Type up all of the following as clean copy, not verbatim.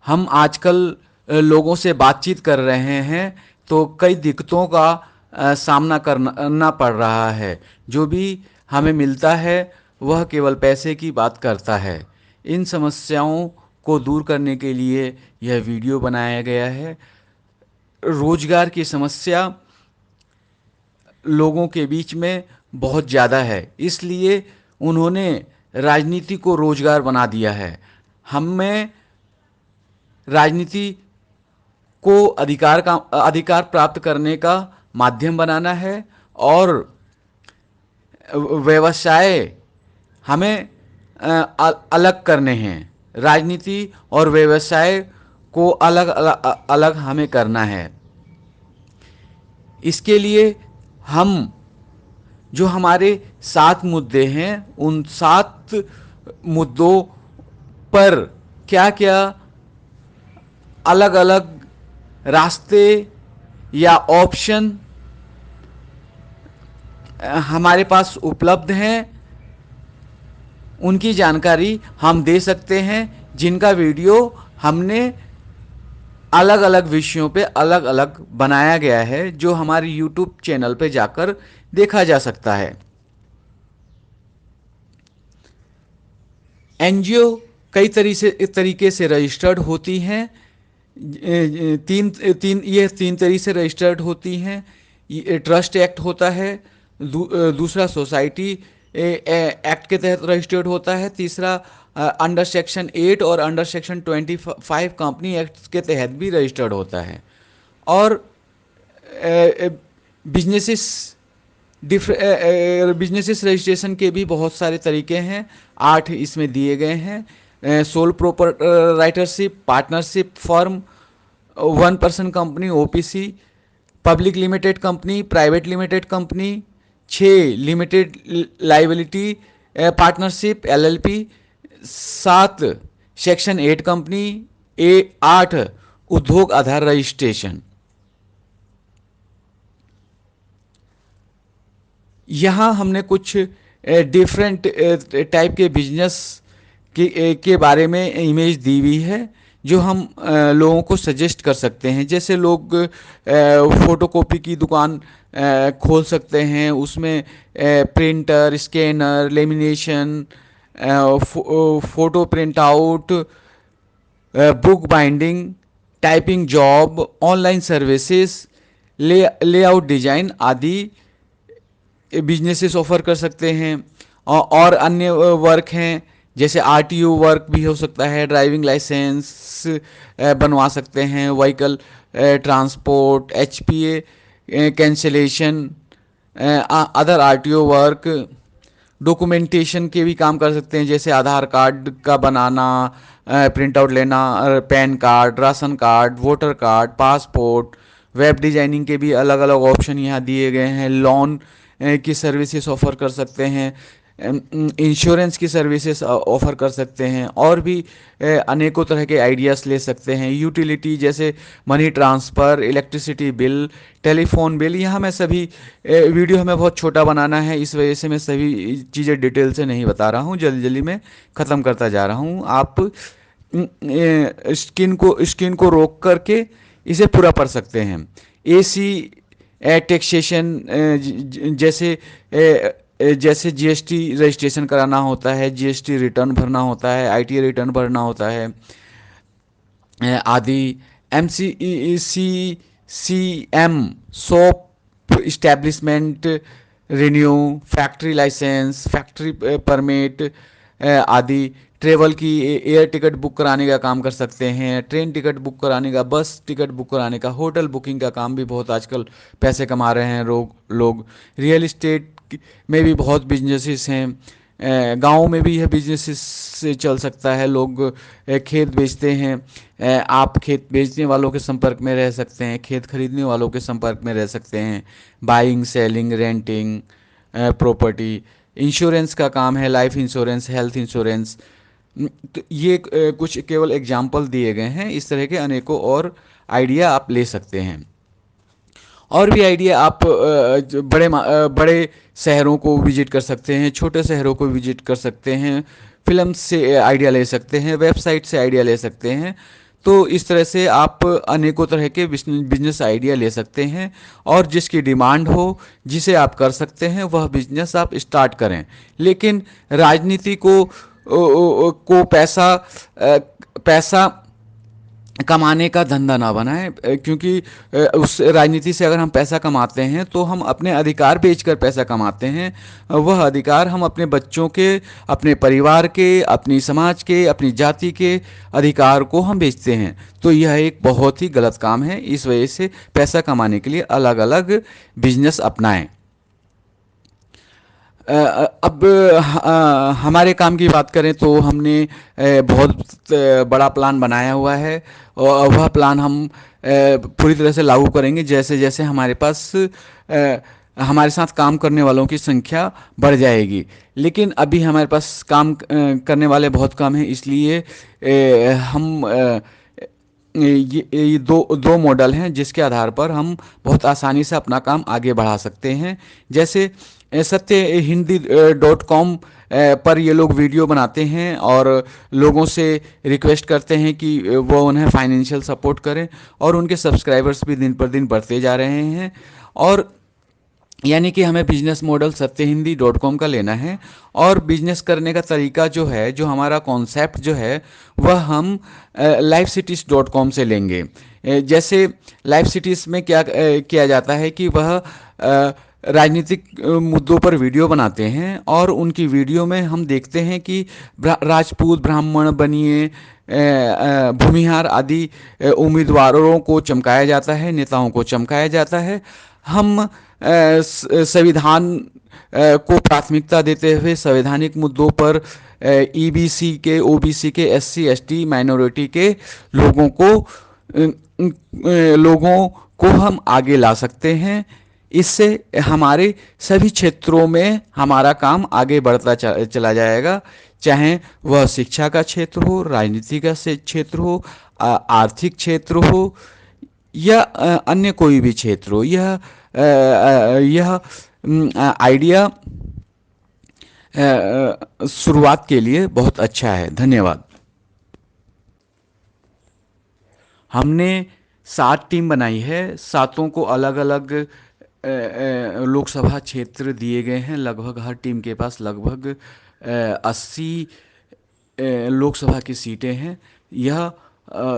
हम आजकल लोगों से बातचीत कर रहे हैं तो कई दिक्कतों का सामना करना पड़ रहा है। जो भी हमें मिलता है वह केवल पैसे की बात करता है। इन समस्याओं को दूर करने के लिए यह वीडियो बनाया गया है। रोजगार की समस्या लोगों के बीच में बहुत ज़्यादा है, इसलिए उन्होंने राजनीति को रोजगार बना दिया है। हमें राजनीति को अधिकार प्राप्त करने का माध्यम बनाना है और व्यवसाय हमें अलग करने हैं। राजनीति और व्यवसाय को अलग अलग अलग हमें करना है। इसके लिए हम जो हमारे 7 मुद्दे हैं उन 7 मुद्दों पर क्या क्या अलग अलग रास्ते या ऑप्शन हमारे पास उपलब्ध हैं उनकी जानकारी हम दे सकते हैं, जिनका वीडियो हमने अलग अलग विषयों पे अलग अलग बनाया गया है, जो हमारे यूट्यूब चैनल पे जाकर देखा जा सकता है। एनजीओ कई तरीके से रजिस्टर्ड होती हैं। तीन तीन ये 3 तरीके से रजिस्टर्ड होती हैं। ट्रस्ट एक्ट होता है, दूसरा सोसाइटी एक्ट के तहत रजिस्टर्ड होता है, तीसरा अंडर सेक्शन 8 और अंडर सेक्शन 25 कंपनी एक्ट के तहत भी रजिस्टर्ड होता है। और बिजनेसेस बिजनेसेस रजिस्ट्रेशन के भी बहुत सारे तरीके हैं, 8 इसमें दिए गए हैं। Sole proprietorship, partnership firm, 1 person company OPC, public limited company, private limited company, 6 limited liability partnership LLP, 7 section 8 company, 8 उद्योग आधार रजिस्ट्रेशन। यहाँ हमने कुछ डिफरेंट टाइप के बिजनेस के बारे में इमेज दी हुई है, जो हम लोगों को सजेस्ट कर सकते हैं। जैसे लोग फोटोकॉपी की दुकान खोल सकते हैं, उसमें printer, scanner, lamination, photo print out, book binding, typing job, online services, layout design आदि बिजनेसेस ऑफर कर सकते हैं। और अन्य वर्क हैं, जैसे आरटीओ वर्क भी हो सकता है, ड्राइविंग लाइसेंस बनवा सकते हैं, vehicle transport, HPA cancellation, other RTO work, documentation के भी काम कर सकते हैं, जैसे आधार कार्ड का बनाना, प्रिंट आउट लेना, pan card, ration card, voter card, passport. Web designing के भी अलग अलग ऑप्शन यहाँ दिए गए हैं। लोन की सर्विसेज ऑफर कर सकते हैं, इंश्योरेंस की सर्विसेज ऑफर कर सकते हैं, और भी अनेकों तरह के आइडियाज़ ले सकते हैं। यूटिलिटी जैसे money transfer, electricity bill, telephone bill. यहाँ मैं सभी वीडियो हमें बहुत छोटा बनाना है, इस वजह से मैं सभी चीज़ें डिटेल से नहीं बता रहा हूँ, जल्दी जल्दी में ख़त्म करता जा रहा हूँ। आप स्क्रीन को रोक करके इसे पूरा पढ़ सकते हैं। एसी टैक्सेशन, जैसे जीएसटी रजिस्ट्रेशन कराना होता है, जीएसटी रिटर्न भरना होता है, आईटी रिटर्न भरना होता है आदि। MCCM, shop establishment renew, factory license, factory permit आदि। ट्रेवल की एयर टिकट बुक कराने का काम कर सकते हैं, ट्रेन टिकट बुक कराने का, बस टिकट बुक कराने का, होटल बुकिंग का काम भी बहुत आजकल पैसे कमा रहे हैं लोग। रियल इस्टेट में भी बहुत बिजनेसेस हैं, गाँव में भी यह बिजनेसेस से चल सकता है। लोग खेत बेचते हैं, आप खेत बेचने वालों के संपर्क में रह सकते हैं, खेत खरीदने वालों के संपर्क में रह सकते हैं। Buying, selling, renting property. Insurance का काम है, लाइफ इंश्योरेंस, हेल्थ इंश्योरेंस। तो ये कुछ केवल एग्जाम्पल दिए गए हैं, इस तरह के अनेकों और आइडिया आप ले सकते हैं। और भी आइडिया आप बड़े शहरों को विजिट कर सकते हैं, छोटे शहरों को विजिट कर सकते हैं, फिल्म से आइडिया ले सकते हैं, वेबसाइट से आइडिया ले सकते हैं। तो इस तरह से आप अनेकों तरह के बिजनेस आइडिया ले सकते हैं, और जिसकी डिमांड हो, जिसे आप कर सकते हैं, वह बिजनेस आप स्टार्ट करें। लेकिन राजनीति को पैसा कमाने का धंधा ना बनाएं, क्योंकि उस राजनीति से अगर हम पैसा कमाते हैं तो हम अपने अधिकार बेचकर पैसा कमाते हैं। वह अधिकार हम अपने बच्चों के, अपने परिवार के, अपनी समाज के, अपनी जाति के अधिकार को हम बेचते हैं। तो यह एक बहुत ही गलत काम है। इस वजह से पैसा कमाने के लिए अलग अलग बिजनेस अपनाएं। अब हमारे काम की बात करें तो हमने बहुत बड़ा प्लान बनाया हुआ है, और वह प्लान हम पूरी तरह से लागू करेंगे जैसे जैसे हमारे पास हमारे साथ काम करने वालों की संख्या बढ़ जाएगी। लेकिन अभी हमारे पास काम करने वाले बहुत कम हैं, इसलिए हम ये दो दो मॉडल हैं जिसके आधार पर हम बहुत आसानी से अपना काम आगे बढ़ा सकते हैं। जैसे सत्य हिंदी .com पर ये लोग वीडियो बनाते हैं और लोगों से रिक्वेस्ट करते हैं कि वो उन्हें फाइनेंशियल सपोर्ट करें, और उनके सब्सक्राइबर्स भी दिन पर दिन बढ़ते जा रहे हैं। और यानी कि हमें बिजनेस मॉडल सत्य हिंदी .com का लेना है, और बिजनेस करने का तरीका जो है, जो हमारा कॉन्सेप्ट जो है, वह हम LifeCities.com से लेंगे। जैसे लाइफ सिटीज़ में क्या किया जाता है कि वह राजनीतिक मुद्दों पर वीडियो बनाते हैं, और उनकी वीडियो में हम देखते हैं कि राजपूत, ब्राह्मण, बनिए, भूमिहार आदि उम्मीदवारों को चमकाया जाता है, नेताओं को चमकाया जाता है। हम संविधान को प्राथमिकता देते हुए संवैधानिक मुद्दों पर EBC के, OBC के, SC ST माइनॉरिटी के लोगों को हम आगे ला सकते हैं। इससे हमारे सभी क्षेत्रों में हमारा काम आगे बढ़ता चला जाएगा, चाहे वह शिक्षा का क्षेत्र हो, राजनीति का क्षेत्र हो, आर्थिक क्षेत्र हो, या अन्य कोई भी क्षेत्र हो। यह आइडिया शुरुआत के लिए बहुत अच्छा है। धन्यवाद। हमने 7 टीम बनाई है। सातों को अलग अलग लोकसभा क्षेत्र दिए गए हैं। लगभग हर टीम के पास लगभग 80 लोकसभा की सीटें हैं। यह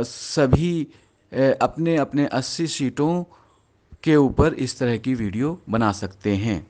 सभी अपने अपने 80 सीटों के ऊपर इस तरह की वीडियो बना सकते हैं।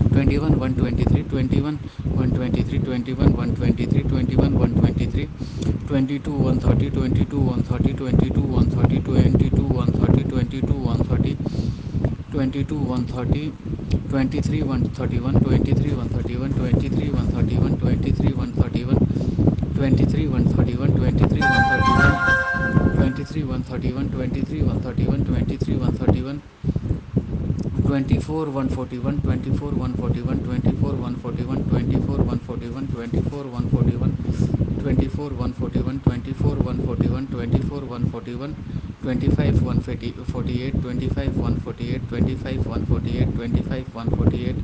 123 21 123 21 123 21 123 21 123 22 130 22 130 22 130 22 130 22 130 22 130 23 131 23 131 23 131 23 131 23 131 23 131 23 131 23 131 23 131 24 141 24 141 24 141 24 141 24 141 24 141 24 141 24 141 25 148 25 148 25 148 25 148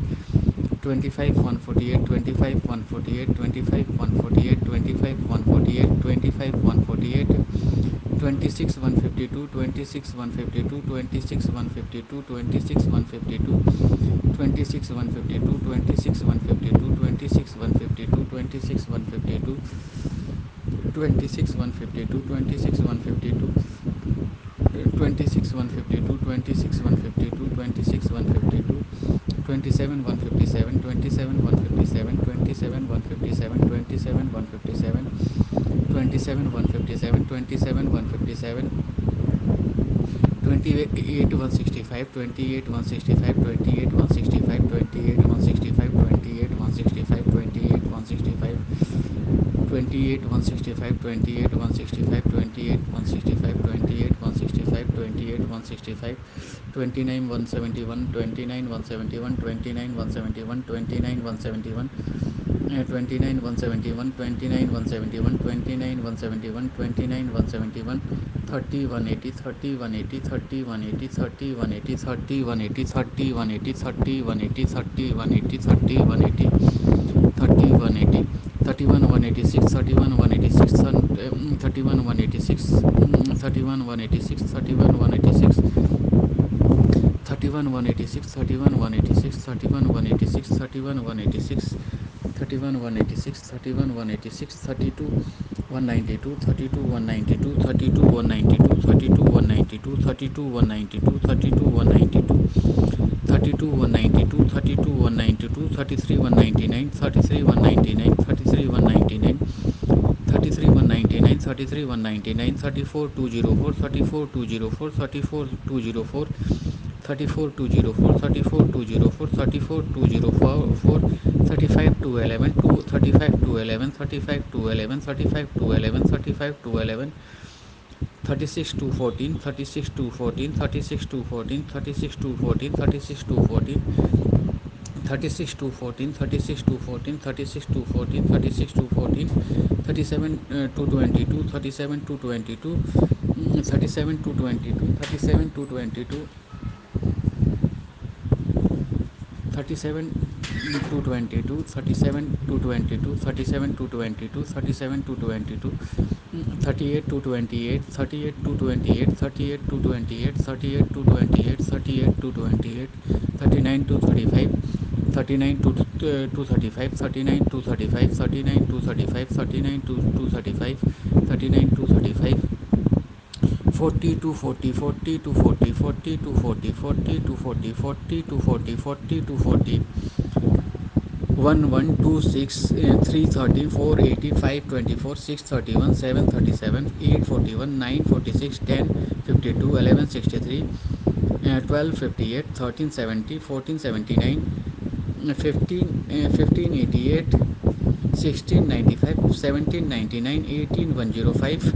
25 148 25 148 25 148 25 148 25 148 26 152 26 152 26 152 26 152 26 152 26 152 26 152 26 152 26 152 26 152 26 152 26 152 26 152 27 157 27 157 27 157 27 157 27 157 27 157 28 165 28 165 28 165 28 165 28 165 28 165 28 165 28 165 28 165 28 165 28 165 29 171 29 171 29 171 29 171 29 171 29 171 29 171 29 171 30 180 30 180 30 180 30 180 30 180 30 180 30 180 30 180 30 180 30 180 31 186 31 186 31 186 31 186 31 186 31 186 31 186 31 186 31 186 31 186 31 186 32 192 32 192 32 192 32 192 32 192 32 192 32 192 32 192 33 199 33 199 33 199 33 199 33 199 34 204 34 204 34 204 34 204 34 204 34 204 35 to 11 35 to 11 35 to 11 35 to 11 35 to 11 36 to 14 36 to 14 36 to 14 36 to 14 36 to 14 36 to 14 36 to 14 36 to 14 36 to 14 37 to 22 37 to 22 37 to 22 37 to 22 37 to 22 37 to 22 37 to 22 37 to 22 38 to 28 38 to 28 38 to 28 38 to 28 38 to 28 39 to 35 39 to 35 39 to 35 39 to 35 39 to 35 39 to 35 40 to 40 40 to 40 40 to 40 40 to 40 40 to 40 40 to 40 1 1 2 6 3 30 4 80 5 24 6 31 7 37 8 41 9 46 10 52 11 63 12 58 13 70 14 79 15 15 88 16 95 17 99 18 105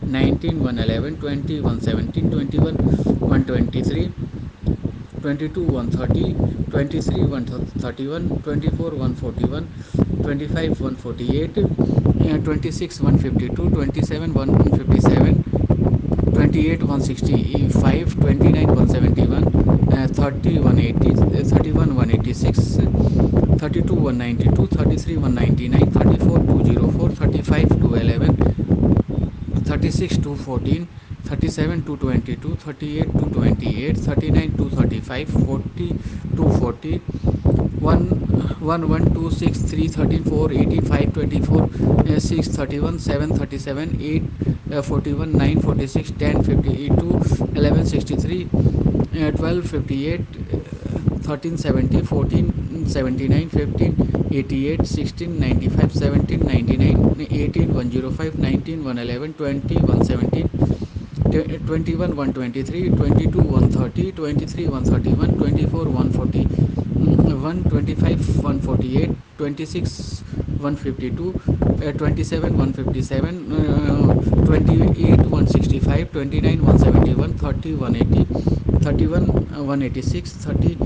19 111 20 117 21 123 22 130 23 131 24 141 25 148 26 152 27 157 28 165 29 171 30 180 31 186 32 192 33 199 34 204 35 211 36 to 14 37 to 22 38 to 28 39 to 35 40 to 40 1 1 1 2 6 3 13 4 85 24 6 31 7 37 8 41 9 46 10 52 11 63 12 58 13 70 14 79 15 88 16 95 17 99 18 105 19 111 20 117 21 123 22 130 23 131 24 140 125 148 26 152 27 157 28 165 29 171 30 180 31 186 30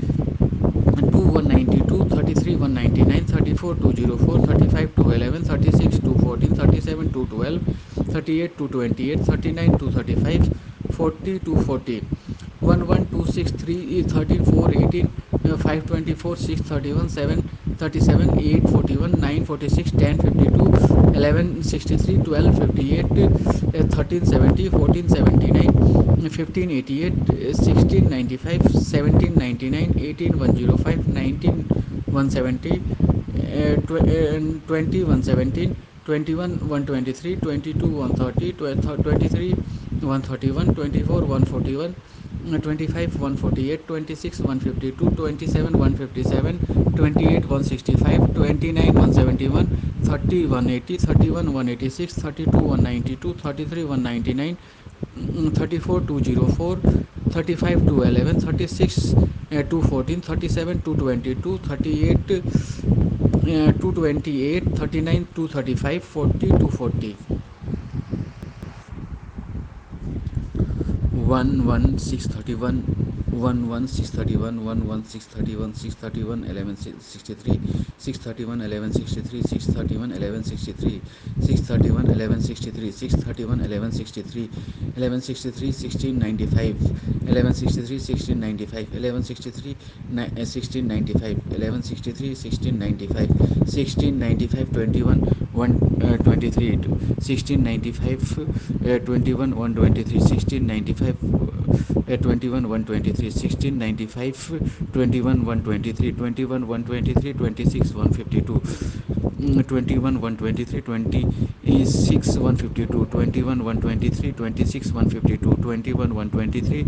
2 192 33 199 34 204 35 211 36 214 37 212 38 228 39 235 40 240 11 263 13 4 18 524 631 7 37 8 41 9 46 10 52 11 63 12 58 13 70 14 79 15 88 16 95 17 99 18 105 19 170 20 117 21 123 22 130 23 131 24 141 25 148 26 152 27 157 28 165 29 171 30 180 31 186 32 192 33 199 34 204 35 211 36 214 37 222 38 228 39 235 40 240 11 631 11 631 11 631 631 11 63 631 11 63 631 11 63 631 11 63 631 11 63 11 63 1695 11 63 1695 11 63 1695 11 63 1695 1695 21 123 1695 21 123 1695 21 123 1695 21 123 21 123 26 152 21 123 26 152 21 123 26 152 21 123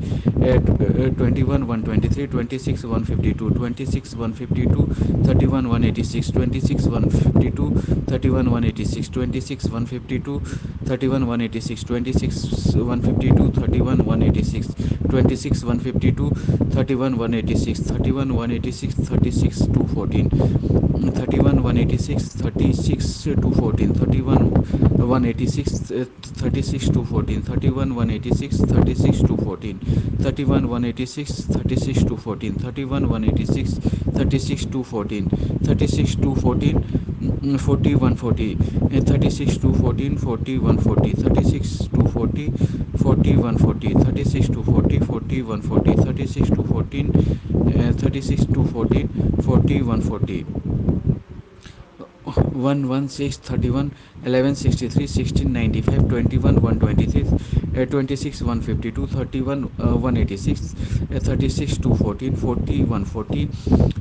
21 123 26 152 26 152 31 186 26 152 31 186 26 152 31 186 26 152 31 186 26 152 31 186 31 186 36 214 31 186 36 214 31 186 36 214 31 186 36 214 31 186 36 214 31 186 36 214 36 214 40 140 36 214 40 140 36 240 40 140 36 240 40 140 36 214 36 214 40 140 1 6 31 11 63 16 95 21 123 26 152 31 186 36 214 40 140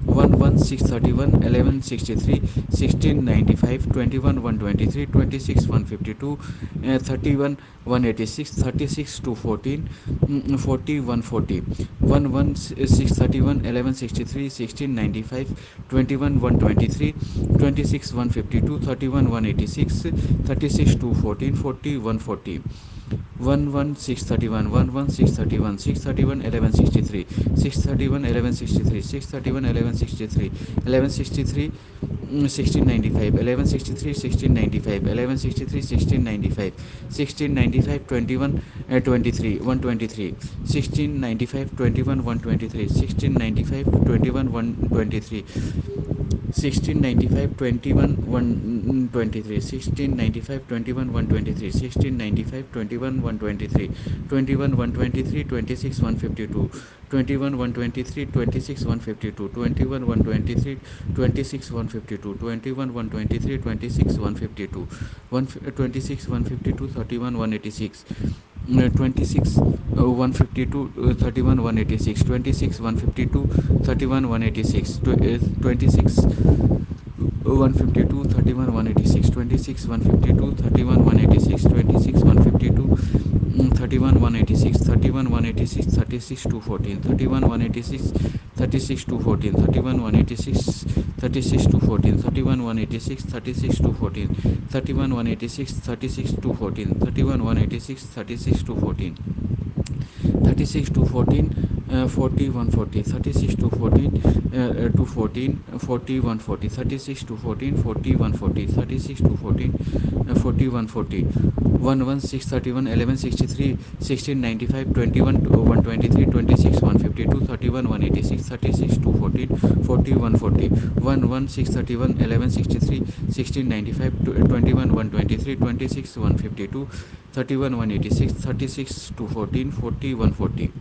1 6 31 11 63 16 95 21 123 26 152 31 186 36 214 40 140 1 6 31 11 63 16 95 21 123 26 152 31 186 36 214 40 140 1 6 31 1 6 31 6 31 11 63 6 31 11 63 6 31 11 63 11 63 1695 11 63 1695 11 63 1695 1695 21 23 123 1695 21 123 1695 21 123 1695 21 123 1695 21 123 1695 21 123 21 123 26 152 21 123 26 152 21 123 26 152 21 123 26 152 26 152 31 186 26 152 31 186 26 152 31 186 26 152, 31, 186, 26, 152, 31, 186, 26, 152, 31, 186, 31, 186, 36 to 14, 31, 186, 36 to 14, 31, 186, 36 to 14, 31, 186, 36 to 14, 31, 186, 36 to 14, 31, 186, 36 to 14. 36 to 14, 40 140, 36 to 14, to 14, 40 140, 36 to 14, 40 140, 36 to 14, 40 140, 1 1 631, 11 63, 16 95, 21 123, 26 152, 31 186, 36 to 14, 40 140, 1 1 631, 11 63, 16 95, 21 123, 26 152, 31 186, 36 to 14, 40 140,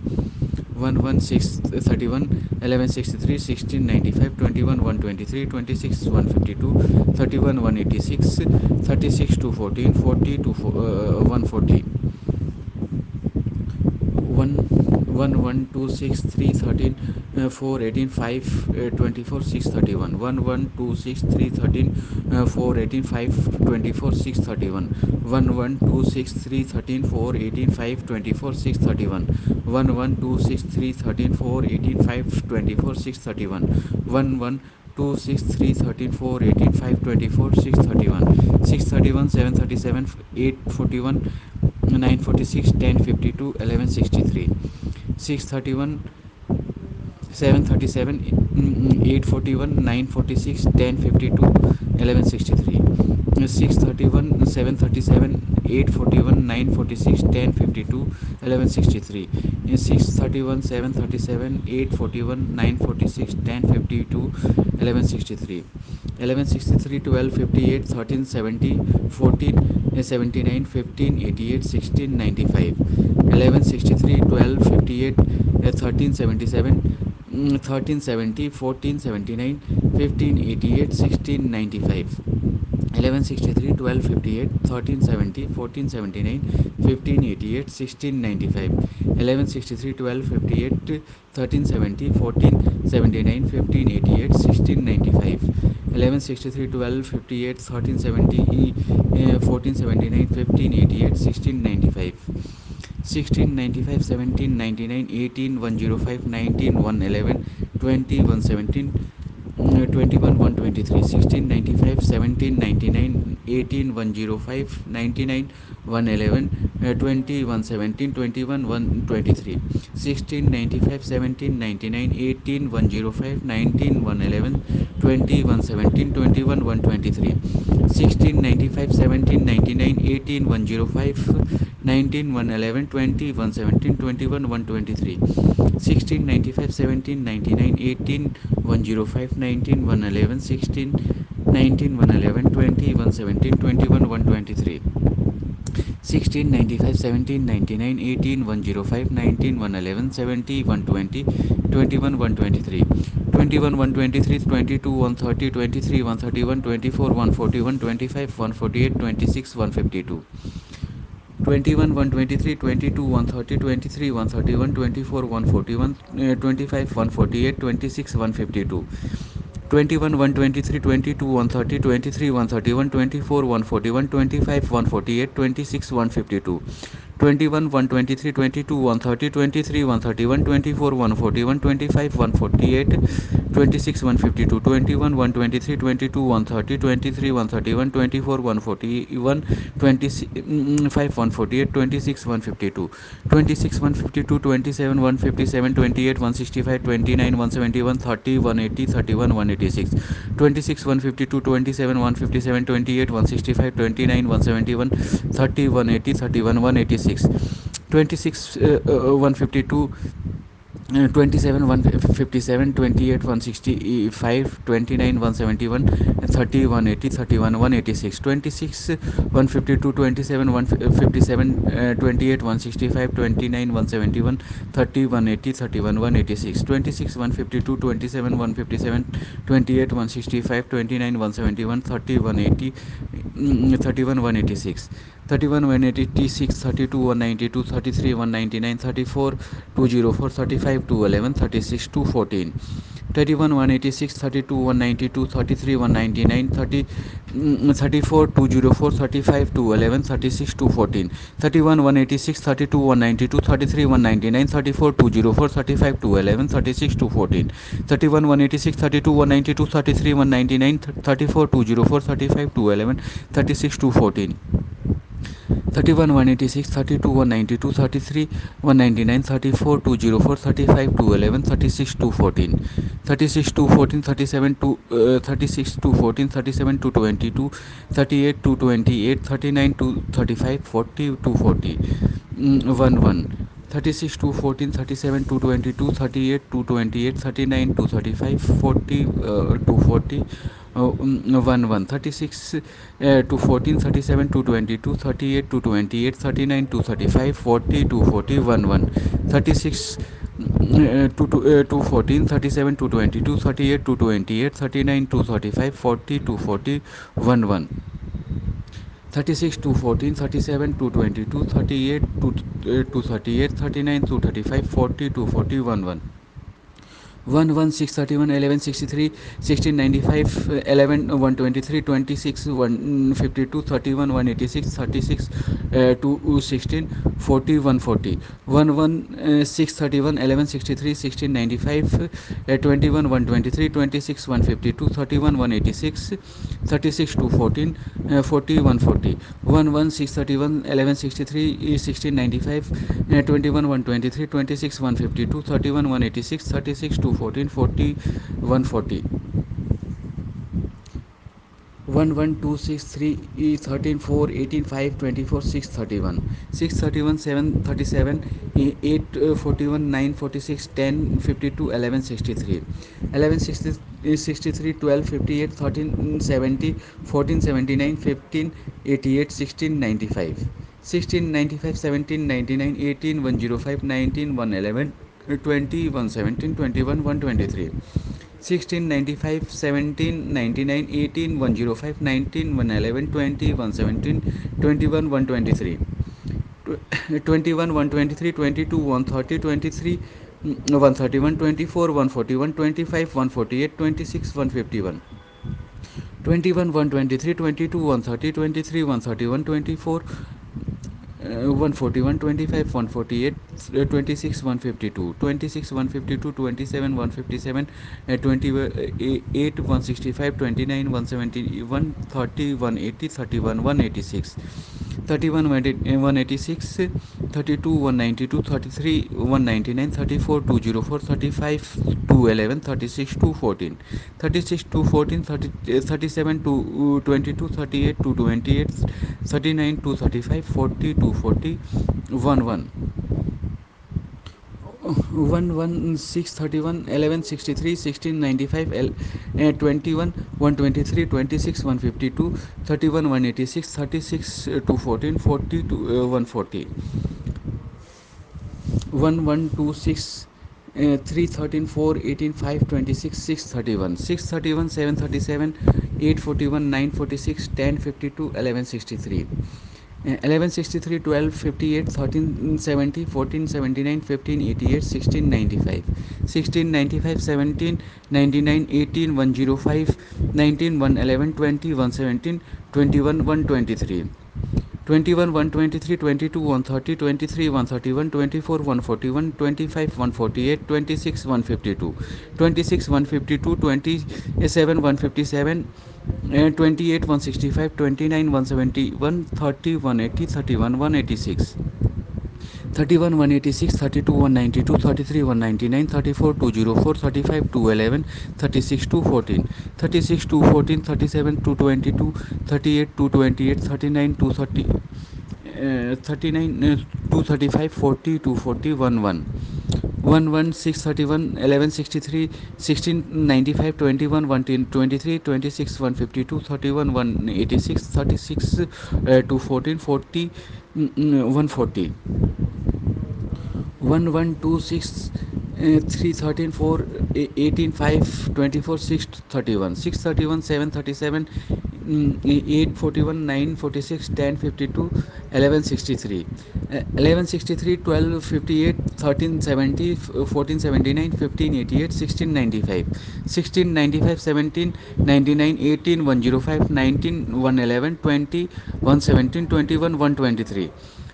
1 1 6 31, 11 63, 16 95, 21 123, 26 152, 31 186, 36 to 14, 40 to 140, 1 1 1 2 6 3 13, 4 18 5 24 6 31, 1 1 2 6 3 13, 4 18 5 24 6 31, 1 1 2 6 3 13, 4 18 5 24 6 31, 1 1 2 6 3 13, 4 18 5 24 6 31, 1 1 2 6 3 13, 4 18 5 24 6 31, 6 31, 7 37, 8 41, 9 46, 10 52, 11 63, 6 31, 7 37, 8 41, 9 46, 10 52, 11 63, 6 31, 7 37, 8 41, 9 46, 10 52, 11 63, 6 31, 7 37, 8 41, 9 46, 10 52, 11 63, 11 63, 12 58, 13 70, 14 79, 15 88, 16 95, 11 63, 12 58, 13 77, 13 70, 14 79, 15 88, 16 95, 11 63, 12 58, 13 70, 14 79, 15 88, 16 95, 11 63, 12 58, 13 70, 14 79, 15 88, 16 95, 11 63, 12 58, 13 70, 14 79, 15 88, 16 95, 16 95, 17 99, 18 105, 19 111, 20 117, 21 123, 16 95, 17 99, 18 105, 99 111, 20 117, 21 123, 16 95, 17 99, 18 105, 19 111, 20 117, 21 123, 16 95, 17 99, 18 105, 19 111, 20 117, 21 123, 16 95, 17 99, 18 105, 19 111, 16 19 111, 20 117, 21 123, 16 95, 17 99, 18 105, 19 111, 70 120, 21 123, 21 123, 22 130, 23 131, 24 141, 25 148, 26 152, 21 123, 22 130, 23 131, 24 141, 25 148, 26 152, 21 123, 22 130, 23 131, 24 141, 25 148, 26 152, 21 123, 22 130, 23 131, 24 141, 25 148, 26 152, 21 123, 22 130, 23 131, 24 141, 25 148, 26 152, 26 152, 27 157, 28 165, 29 171, 30 180, 31 186, 26 152, 27 157, 28 165, 29 171, 30 180, 31 186, 26 152, 27 157, 28 165, 29 171, 30 180, 31 186, 26 152, 27 157, 28 165, 29 171, 30 180, 31 186, 26 152, 27 157, 28 165, 29 171, 30 180, 31 186, 31 186, 32 192, 33 199, 34 204, 35 211, 36 214, 31 186 32 192 33 199 30 34 204 35 211 36 214 31 186 32 192 33 199 34 204 35 211 36 214 31 186 32 192 33 199 34 204 35 211 36 214 31 186 32 192 33 199 34 204 35 211 36 214 36 214 37 2 36 214 37 222 38 228 39 235 40 240 11 36 214 37 222 38 228 39 235 40 240 11 36 to 14 37 to 22 38 to 28 39 to 35 40 to 40 11 36 to 14 37 to 22 38 to 28 39 to 35 40 to 40 11 36 to 14 37 to 22 38 to 38 39 to 35 40 to 40 11 11 631 11 63 16 95 11 123 26 152 31 186 36 2 16 40 140 11 631 11 63 16 95 21 123 26 152 31 186 36 2 14 40 140 11 631 11 63 16 95 21 123 26 152 31 186 36 2 14 40 140 1 1 2 6 3 13 4 18 5 24 6 31 6 31 7 37 8 41 9 46 10 52 11 63 11 63 12 58 13 70 14 79 15 88 16 95 16 95 17 99 18 105 19 111 20 117 21 123 16 95 17 99 18 105 19 111 20 117 21 123 21 123 22 130 23 131 24 141 25 148 26 151 21 123 22 130 23 131 24 141 25 148 26 152 26 152 27 157 28 165 29 170 130 180 31 186 31 186 32 192 33 199 34 204 35 211 36 214 36 214 37 to 22 38 to 28 39 to 35 40 to 40 11 1 1 6 31 11 63 16 95 21 123 26 152 31 186 36 to 14 40 to 140 1 1 2 6 3 13 4 18 5 26 6 31 6 31 7 37 8 41 9 46 10 52 11 63 11 63 12 58 13 70 14 79 15 88 16 95 16 95 17 99 18 105 19 111 20 117 21 123 21 123 22 130 23 131 24 141 25 148 26 152 26 152 27 157 28 165 29 171 30 180 31 186 31 186 32 192 33 199 34 204 35 211 36 214 36 214 37 222 38 228 39 230 39 235 40 240 11 11 631 11 63 16 95 21 123 26 152 31 186 36 214 40 140 1 1 2 6 3 13 4 18 5 24 6 31 6 31 7 37 8 41 9 46 10 52 11 63 11 63 12 58 1370, 1479, 1588, 1695, 1695, 1799, 18, 105, 19, 111, 20, 117, 21, 123,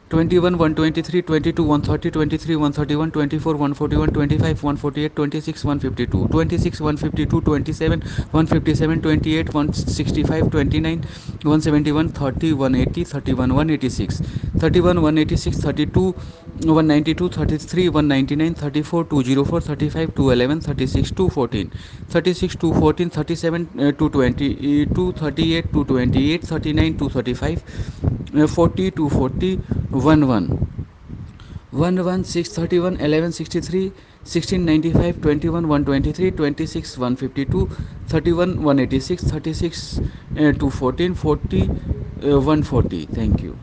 21, 123, 22, 130, 23, 131, 24, 141, 25, 148, 26, 152, 26, 152, 27, 157, 28, 165, 29, 171, 30, 180, 31, 186, 31, 186, 32, 192, 33, 199, 34, 204, 35, 211, 36, 214, 36, 214, 37, 220, 238, 228, 39, 235, 40, 240, 11, 11, 631, 1163, 1695, 21, 123, 26, 152, 31, 186, 36, 214, 40, 140. Thank you.